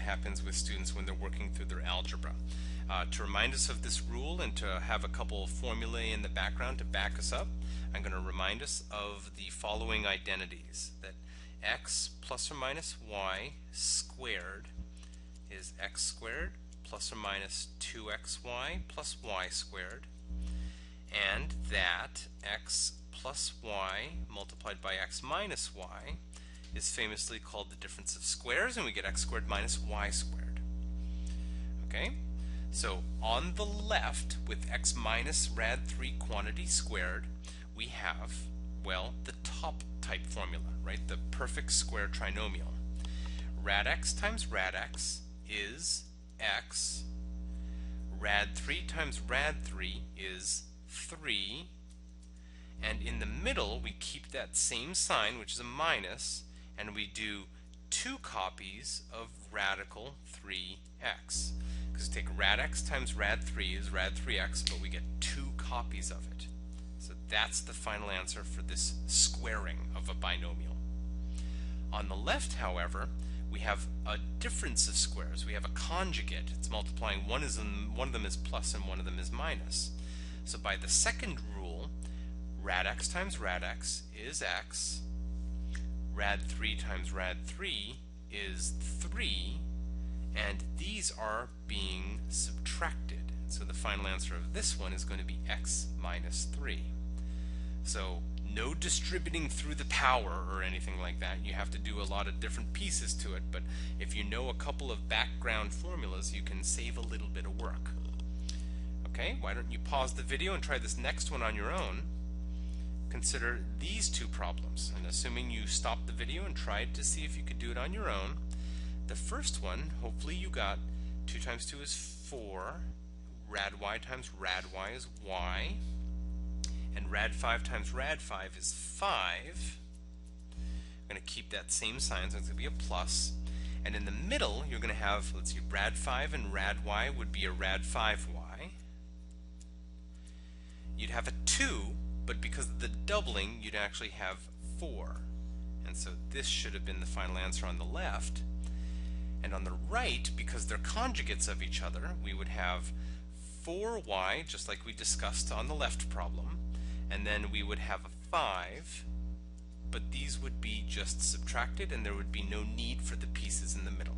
happens with students when they're working through their algebra. To remind us of this rule and to have a couple of formulae in the background to back us up, I'm going to remind us of the following identities: that x plus or minus y squared is x squared plus or minus 2xy plus y squared, and that x plus y multiplied by x minus y is famously called the difference of squares, and we get x squared minus y squared. Okay? So on the left, with x minus rad 3 quantity squared, we have, well, the top type formula, right? The perfect square trinomial. Rad x times rad x is x. Rad 3 times rad 3 is 3. And in the middle, we keep that same sign, which is a minus, and we do 2 copies of radical 3x. Because take rad x times rad 3 is rad 3x, but we get 2 copies of it. So that's the final answer for this squaring of a binomial. On the left, however, we have a difference of squares. We have a conjugate. It's multiplying. One of them is plus and one of them is minus. So by the second rule, rad x times rad x is x. Rad 3 times rad 3 is 3. And these are being subtracted. So the final answer of this one is going to be x minus 3. So no distributing through the power or anything like that. You have to do a lot of different pieces to it, but if you know a couple of background formulas, you can save a little bit of work. Okay, why don't you pause the video and try this next one on your own. Consider these two problems, and assuming you stopped the video and tried to see if you could do it on your own. The first one, hopefully you got 2 times 2 is 4, rad y times rad y is y, and rad 5 times rad 5 is 5. I'm going to keep that same sign, so it's going to be a plus. And in the middle, you're going to have, let's see, rad 5 and rad y would be a rad 5y. You'd have a 2, but because of the doubling, you'd actually have 4. And so this should have been the final answer on the left. And on the right, because they're conjugates of each other, we would have 4y, just like we discussed on the left problem, and then we would have a 5, but these would be just subtracted and there would be no need for the pieces in the middle.